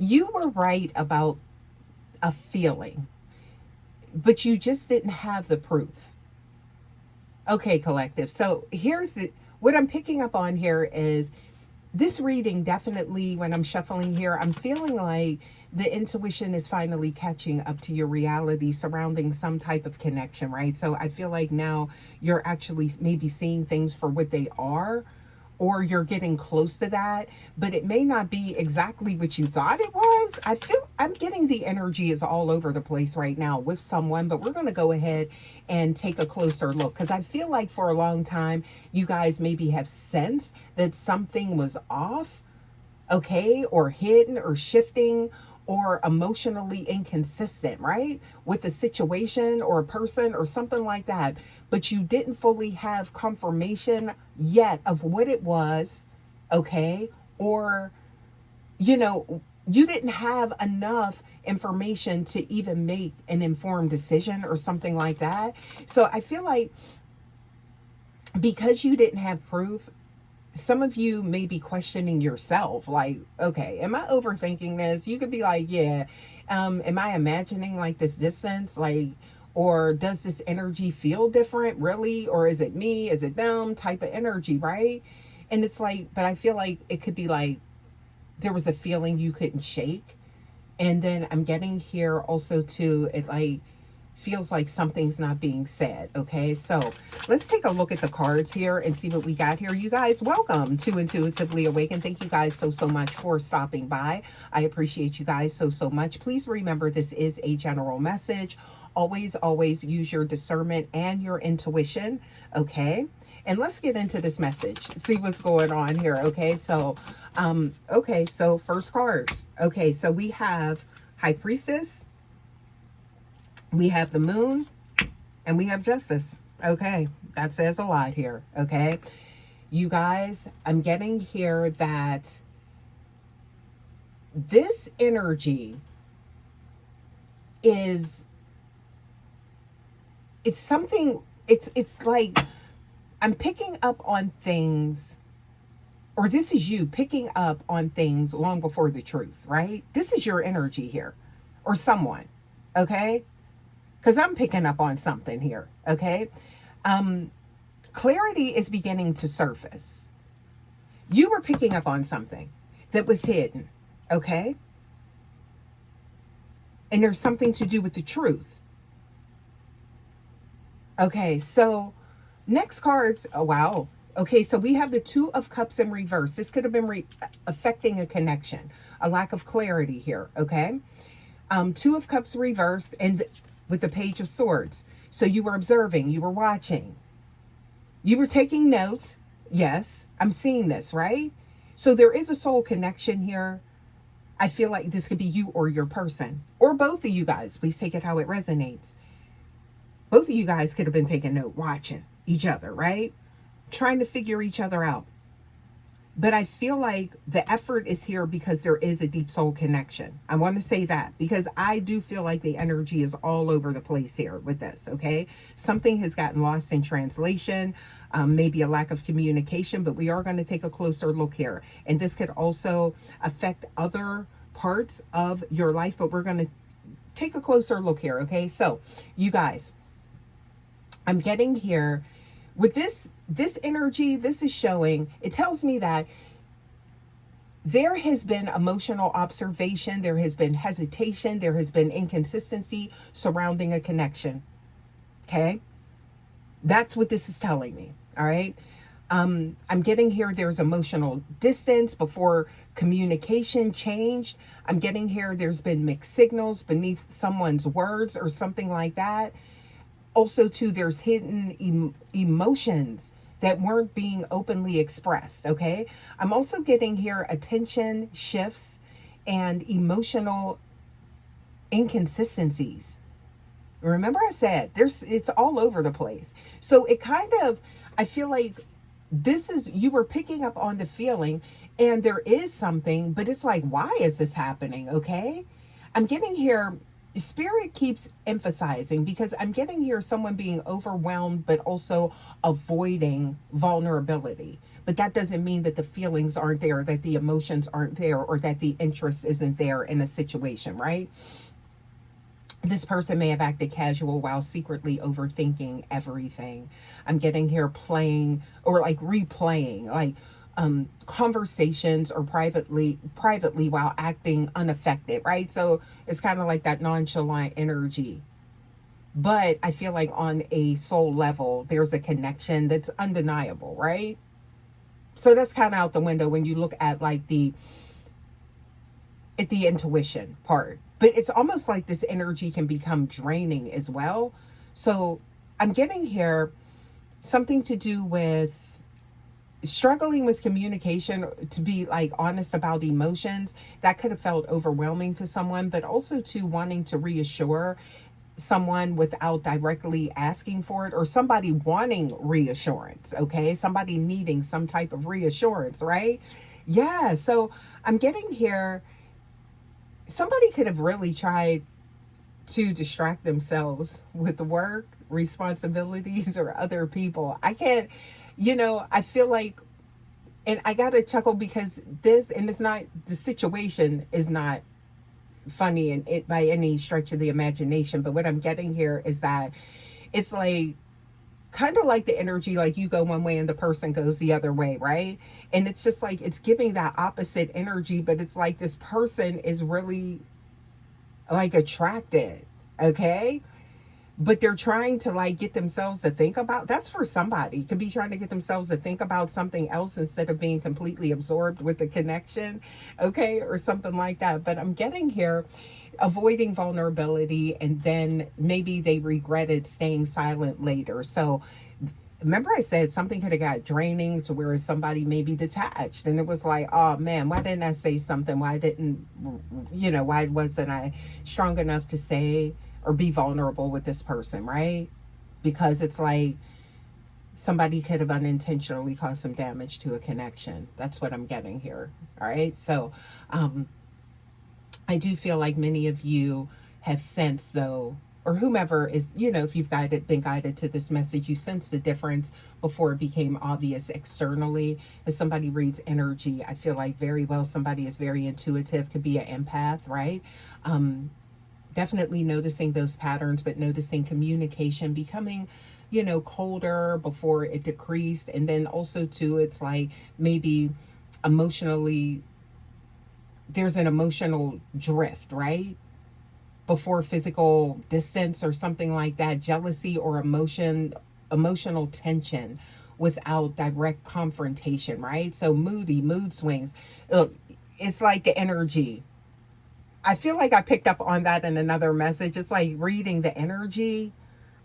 You were right about a feeling, but you just didn't have the proof. Okay, collective. So what I'm picking up on here is this reading definitely, when I'm shuffling here, I'm feeling like the intuition is finally catching up to your reality surrounding some type of connection, right? So I feel like now you're actually maybe seeing things for what they are, or you're getting close to that, but it may not be exactly what you thought it was. I feel I'm getting the energy is all over the place right now with someone, but we're going to go ahead and take a closer look because I feel like for a long time you guys maybe have sensed that something was off, okay, or hidden or shifting or emotionally inconsistent, right? With a situation or a person or something like that. But you didn't fully have confirmation yet of what it was, okay? Or, you know, you didn't have enough information to even make an informed decision or something like that. So I feel like because you didn't have proof, some of you may be questioning yourself, like, okay, am I overthinking this? You could be like, yeah, am I imagining like this distance, like, or does this energy feel different, really, or is it me, is it them type of energy, right? And it's like, but I feel like it could be like there was a feeling you couldn't shake. And then I'm getting here also too, it like feels like something's not being said. Okay, so let's take a look at the cards here and see what we got here. You guys, welcome to Intuitively Awakened. Thank you guys so much for stopping by. I appreciate you guys so much. Please remember this is a general message. Always use your discernment and your intuition. Okay, and let's get into this message, see what's going on here. Okay, so first cards. Okay, so we have High Priestess, we have the Moon, and we have Justice. Okay, that says a lot here. Okay, you guys, I'm getting here that this energy is, it's something, it's like I'm picking up on things, or this is you picking up on things long before the truth, right? This is your energy here, or someone. Okay, because I'm picking up on something here. Okay, um clarity is beginning to surface. You were picking up on something that was hidden. Okay, and there's something to do with the truth. Okay, so next cards. Oh, wow. Okay, so we have the Two of Cups in reverse. This could have been affecting a connection, a lack of clarity here. Okay, Two of Cups reversed, and with the Page of Swords. So you were observing, you were watching, you were taking notes. Yes, I'm seeing this, right? So there is a soul connection here. I feel like this could be you or your person, or both of you guys. Please take it how it resonates. Both of you guys could have been taking note, watching each other, right? Trying to figure each other out. But I feel like the effort is here because there is a deep soul connection. I want to say that because I do feel like the energy is all over the place here with this, okay? Something has gotten lost in translation, maybe a lack of communication, but we are going to take a closer look here. And this could also affect other parts of your life, but we're going to take a closer look here, okay? So, you guys, I'm getting here with this energy. This is showing, it tells me that there has been emotional observation, there has been hesitation, there has been inconsistency surrounding a connection. Okay, that's what this is telling me. All right, I'm getting here there's emotional distance before communication changed. I'm getting here there's been mixed signals beneath someone's words or something like that. Also too, there's hidden emotions that weren't being openly expressed. Okay, I'm also getting here attention shifts and emotional inconsistencies. Remember I said it's all over the place. So it kind of, I feel like this is, you were picking up on the feeling, and there is something, but it's like, why is this happening? Okay, I'm getting here, spirit keeps emphasizing, because I'm getting here someone being overwhelmed but also avoiding vulnerability, But that doesn't mean that the feelings aren't there, that the emotions aren't there, or that the interest isn't there in a situation, right? This person may have acted casual while secretly overthinking everything. I'm getting here playing or like replaying, like conversations or privately while acting unaffected, right? So it's kind of like that nonchalant energy. But I feel like on a soul level, there's a connection that's undeniable, right? So that's kind of out the window when you look at like the intuition part. But it's almost like this energy can become draining as well. So I'm getting here something to do with struggling with communication, to be like honest about emotions. That could have felt overwhelming to someone, but also to wanting to reassure someone without directly asking for it, or somebody wanting reassurance, okay? Somebody needing some type of reassurance, right? Yeah, so I'm getting here somebody could have really tried to distract themselves with the work, responsibilities, or other people. I can't, I feel like, and I got to chuckle because and it's not, the situation is not funny and it by any stretch of the imagination. But what I'm getting here is that it's like, kind of like the energy, like you go one way and the person goes the other way, right? And it's just like, it's giving that opposite energy, but it's like this person is really like attracted, okay? But they're trying to like get themselves to think about, that's for somebody, could be trying to get themselves to think about something else instead of being completely absorbed with the connection, okay, or something like that. But I'm getting here avoiding vulnerability, and then maybe they regretted staying silent later. So remember I said something could have got draining to where somebody may be detached, and it was like, oh man, why didn't I say something? Why didn't, why wasn't I strong enough to say or be vulnerable with this person, right? Because it's like somebody could have unintentionally caused some damage to a connection. That's what I'm getting here. All right. So I do feel like many of you have sensed, though, or whomever is, if you've been guided to this message, you sense the difference before it became obvious externally. As somebody reads energy, I feel like very well somebody is very intuitive, could be an empath, right? Definitely noticing those patterns, but noticing communication becoming, colder before it decreased. And then also, too, it's like maybe emotionally, there's an emotional drift, right? Before physical distance or something like that, jealousy or emotional tension without direct confrontation, right? So moody, mood swings. Look, it's like the energy. I feel like I picked up on that in another message. It's like reading the energy,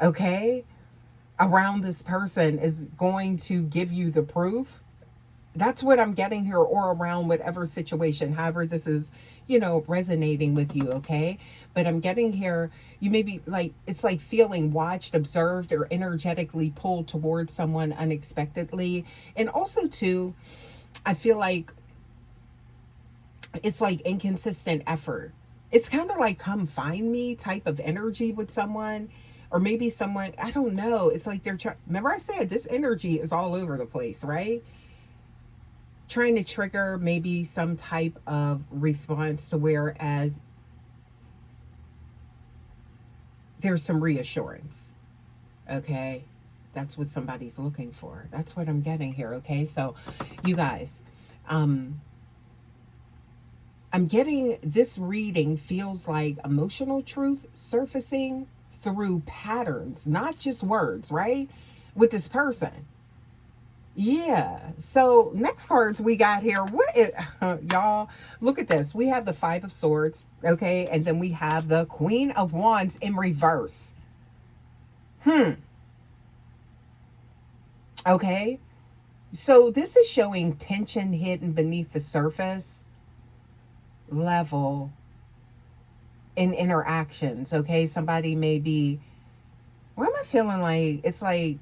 okay, around this person is going to give you the proof. That's what I'm getting here, or around whatever situation, however this is, resonating with you, okay? But I'm getting here, you may be like, it's like feeling watched, observed, or energetically pulled towards someone unexpectedly. And also, too, I feel like it's like inconsistent effort. It's kind of like come find me type of energy with someone, or maybe someone, I don't know. It's like they're trying, remember I said this energy is all over the place, right? Trying to trigger maybe some type of response to whereas there's some reassurance, okay? That's what somebody's looking for. That's what I'm getting here, okay? So you guys, I'm getting this reading feels like emotional truth surfacing through patterns, not just words, right? With this person. Yeah. So next cards we got here. What is, y'all? Look at this. We have the Five of Swords, okay, and then we have the Queen of Wands in reverse. Okay. So this is showing tension hidden beneath the surface level in interactions. Okay, somebody may be. Why am I feeling like it's like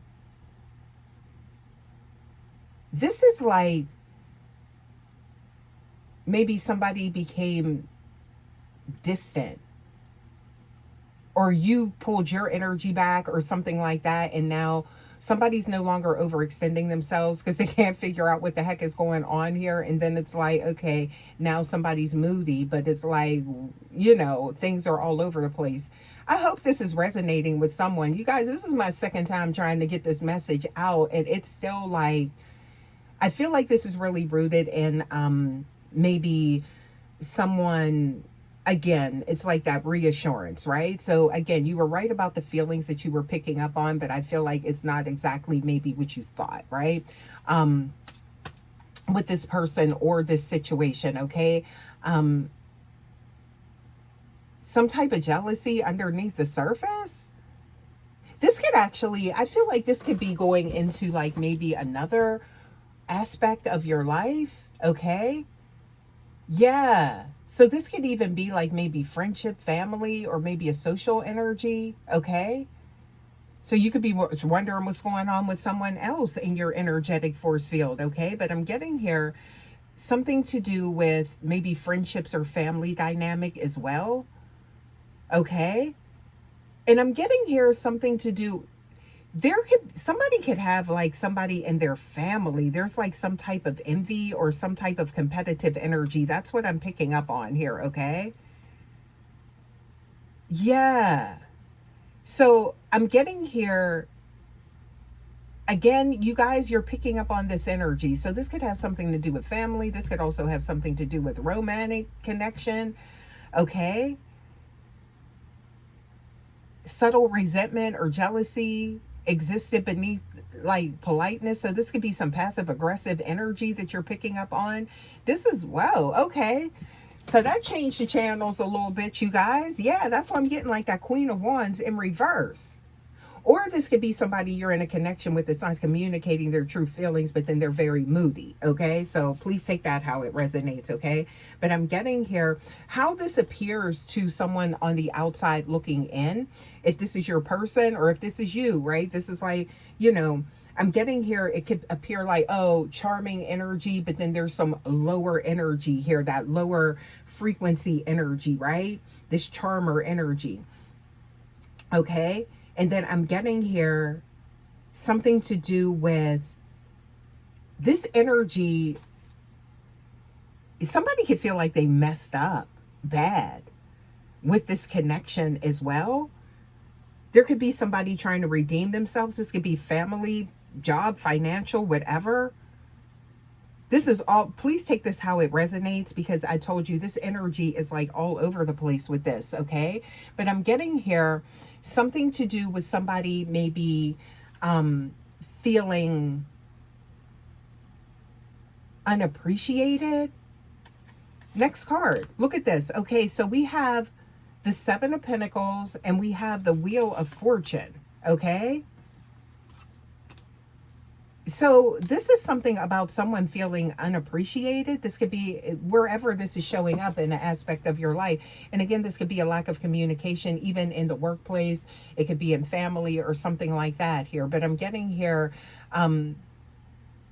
this is like maybe somebody became distant, or you pulled your energy back or something like that, and now somebody's no longer overextending themselves because they can't figure out what the heck is going on here. And then it's like, okay, now somebody's moody, but it's like, things are all over the place. I hope this is resonating with someone. You guys, this is my second time trying to get this message out, and it's still like, I feel like this is really rooted in maybe someone, again, it's like that reassurance, right? So again, you were right about the feelings that you were picking up on, but I feel like it's not exactly maybe what you thought, right? With this person or this situation, okay? Some type of jealousy underneath the surface. This could actually, I feel like this could be going into like maybe another aspect of your life, okay? Yeah. So this could even be like maybe friendship, family, or maybe a social energy, okay? So you could be wondering what's going on with someone else in your energetic force field, okay? But I'm getting here something to do with maybe friendships or family dynamic as well, okay? And I'm getting here something to do, somebody could have like somebody in their family, there's like some type of envy or some type of competitive energy. That's what I'm picking up on here, okay? Yeah. So I'm getting here again, you guys, you're picking up on this energy. So this could have something to do with family. This could also have something to do with romantic connection, okay? Subtle resentment or jealousy existed beneath like politeness. So this could be some passive aggressive energy that you're picking up on. This is, wow, okay. So that changed the channels a little bit, you guys. Yeah, that's why I'm getting like that Queen of Wands in reverse. Or this could be somebody you're in a connection with that's not communicating their true feelings, but then they're very moody, okay? So please take that how it resonates, okay? But I'm getting here how this appears to someone on the outside looking in, if this is your person or if this is you, right? This is like, I'm getting here, it could appear like, oh, charming energy, but then there's some lower energy here, that lower frequency energy, right? This charmer energy, okay? And then I'm getting here something to do with this energy. Somebody could feel like they messed up bad with this connection as well. There could be somebody trying to redeem themselves. This could be family, job, financial, whatever. This is all, please take this how it resonates, because I told you this energy is like all over the place with this, okay? But I'm getting here something to do with somebody maybe feeling unappreciated. Next card, look at this. Okay, so we have the Seven of Pentacles and we have the Wheel of Fortune, okay? So this is something about someone feeling unappreciated. This could be wherever this is showing up in an aspect of your life. And again, this could be a lack of communication, even in the workplace. It could be in family or something like that here. But I'm getting here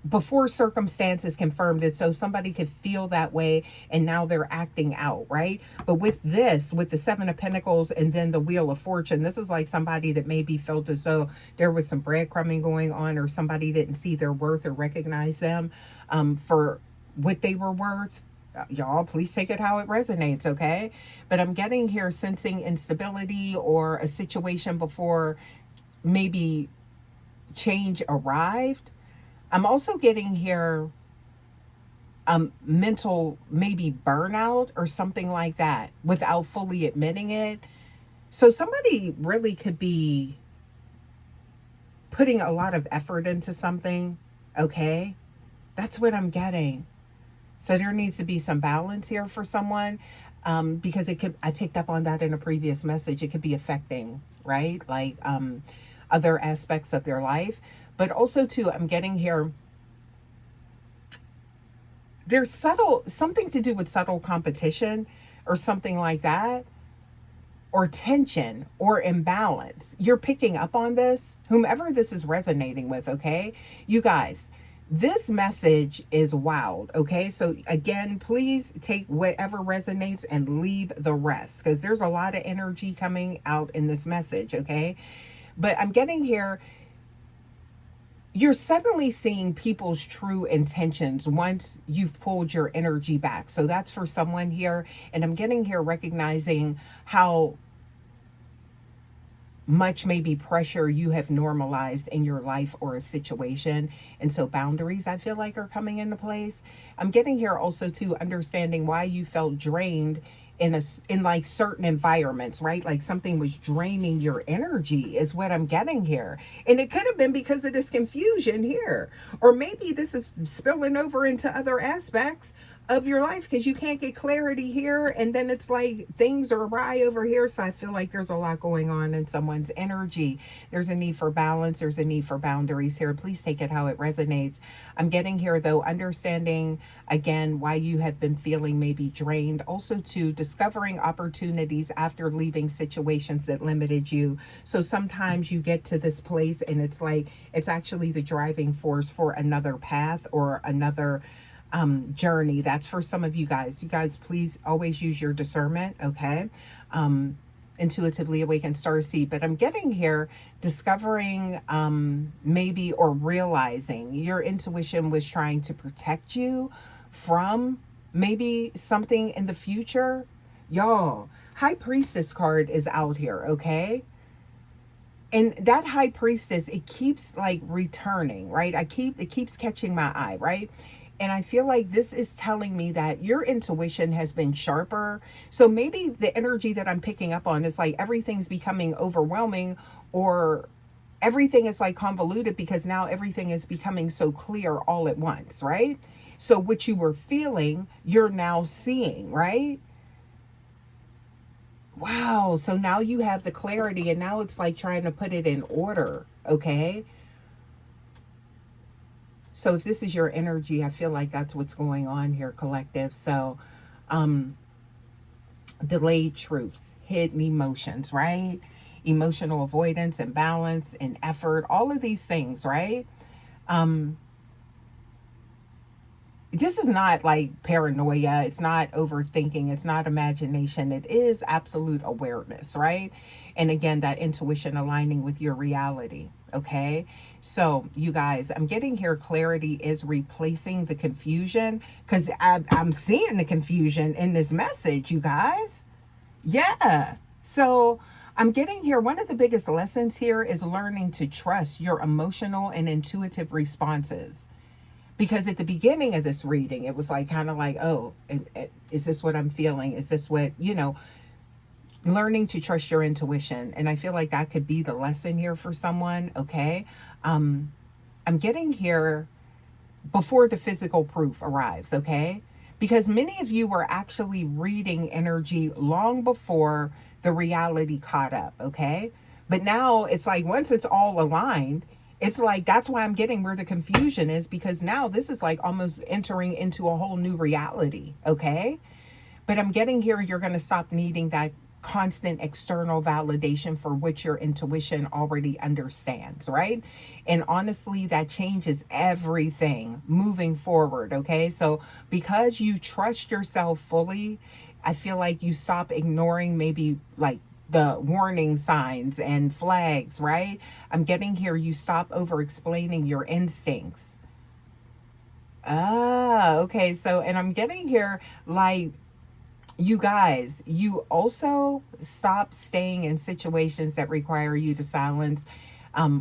before circumstances confirmed it, so somebody could feel that way and now they're acting out, right? But with this, with the Seven of Pentacles and then the Wheel of Fortune, this is like somebody that maybe felt as though there was some breadcrumbing going on, or somebody didn't see their worth or recognize them for what they were worth. Y'all, please take it how it resonates, okay? But I'm getting here sensing instability or a situation before maybe change arrived. I'm also getting here mental maybe burnout or something like that without fully admitting it. So somebody really could be putting a lot of effort into something, okay? That's what I'm getting. So there needs to be some balance here for someone, because it could, I picked up on that in a previous message, it could be affecting, right? Like other aspects of their life. But also too, I'm getting here, there's something to do with subtle competition or something like that, or tension or imbalance. You're picking up on this, whomever this is resonating with, okay? You guys, this message is wild, okay? So again, please take whatever resonates and leave the rest, because there's a lot of energy coming out in this message, okay? But I'm getting here, you're suddenly seeing people's true intentions once you've pulled your energy back. So that's for someone here. And I'm getting here recognizing how much maybe pressure you have normalized in your life or a situation. And so boundaries, I feel like, are coming into place. I'm getting here also to understanding why you felt drained in like certain environments, right? Like something was draining your energy is what I'm getting here. And it could have been because of this confusion here. Or maybe this is spilling over into other aspects of your life because you can't get clarity here, and then it's like things are awry over here. So I feel like there's a lot going on in someone's energy. There's a need for balance, there's a need for boundaries here. Please take it how it resonates. I'm getting here though understanding again why you have been feeling maybe drained, also to discovering opportunities after leaving situations that limited you. So sometimes you get to this place and it's like it's actually the driving force for another path or another journey. That's for some of you guys. You guys, please always use your discernment, okay? Intuitively awakened starseed. But I'm getting here discovering maybe or realizing your intuition was trying to protect you from maybe something in the future. Y'all, High Priestess card is out here, okay? And that High Priestess, it keeps like returning, right? It keeps catching my eye, right? And I feel like this is telling me that your intuition has been sharper. So maybe the energy that I'm picking up on is like everything's becoming overwhelming, or everything is like convoluted because now everything is becoming so clear all at once, right? So what you were feeling, you're now seeing, right? Wow. So now you have the clarity, and now it's like trying to put it in order, okay? So if this is your energy, I feel like that's what's going on here, collective. So um delayed truths, hidden emotions, right? Emotional avoidance and balance and effort, all of these things, right? um this is not like paranoia, it's not overthinking, it's not imagination, it is absolute awareness, right? And again, that intuition aligning with your reality, okay? So you guys, I'm getting here clarity is replacing the confusion, because I'm seeing the confusion in this message, you guys. Yeah. So I'm getting here, one of the biggest lessons here is learning to trust your emotional and intuitive responses, because at the beginning of this reading it was like kind of like, oh, is this what I'm feeling, is this what, learning to trust your intuition. And I feel like that could be the lesson here for someone, okay? um I'm getting here before the physical proof arrives, okay? Because many of you were actually reading energy long before the reality caught up, okay? But now it's like once it's all aligned, it's like that's why I'm getting where the confusion is, because now this is like almost entering into a whole new reality, okay? But I'm getting here, you're going to stop needing that constant external validation for which your intuition already understands, right? And honestly, that changes everything moving forward, okay? So because you trust yourself fully, I feel like you stop ignoring maybe like the warning signs and flags, right? I'm getting here, you stop over explaining your instincts. Ah, okay. So, and I'm getting here like, you guys, you also stop staying in situations that require you to silence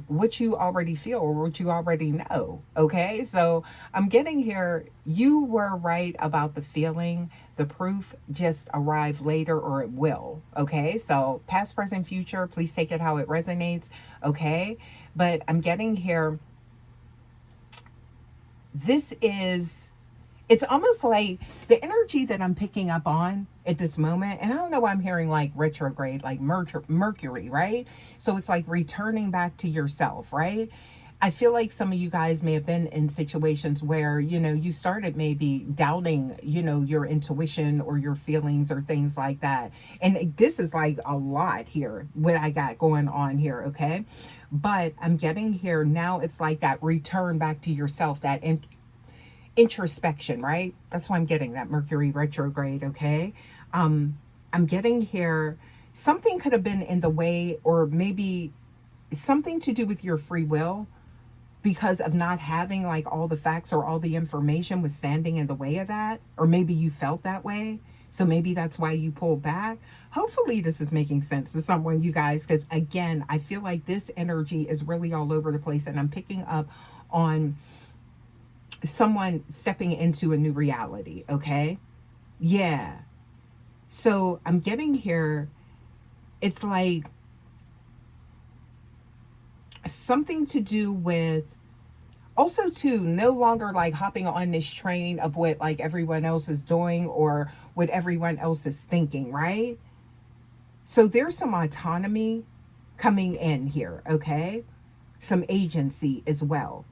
what you already feel or what you already know. Okay, so I'm getting here, you were right about the feeling. The proof just arrived later, or it will. Okay, so past, present, future, please take it how it resonates. Okay, but I'm getting here, this is, it's almost like the energy that I'm picking up on at this moment. And I don't know why I'm hearing like retrograde, like Mercury, right? So it's like returning back to yourself, right? I feel like some of you guys may have been in situations where, you started maybe doubting, your intuition or your feelings or things like that. And this is like a lot here, what I got going on here, okay? But I'm getting here now, it's like that return back to yourself, that introspection, right? That's why I'm getting that Mercury retrograde, okay? I'm getting here, something could have been in the way, or maybe something to do with your free will. because of not having like all the facts or all the information was standing in the way of that, or maybe you felt that way, so maybe that's why you pulled back. Hopefully this is making sense to someone, you guys, because again, I feel like this energy is really all over the place, and I'm picking up on someone stepping into a new reality. Okay, yeah. So I'm getting here, it's like something to do with, also too, no longer like hopping on this train of what like everyone else is doing or what everyone else is thinking, right? So there's some autonomy coming in here, okay? Some agency as well,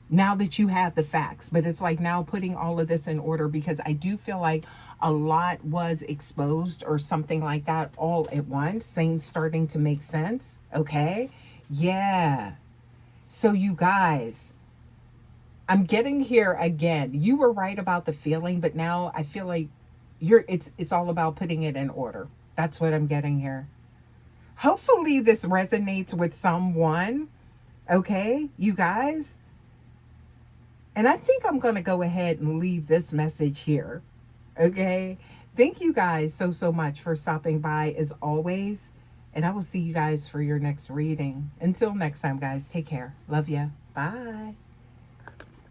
now that you have the facts. But it's like now putting all of this in order, because I do feel like a lot was exposed or something like that all at once, things starting to make sense. Okay, yeah. So you guys, I'm getting here again, you were right about the feeling, but now I feel like it's all about putting it in order. That's what I'm getting here. Hopefully this resonates with someone. Okay, you guys. And I think I'm going to go ahead and leave this message here. Okay. Thank you guys so much for stopping by as always. And I will see you guys for your next reading. Until next time, guys, take care. Love ya. Bye.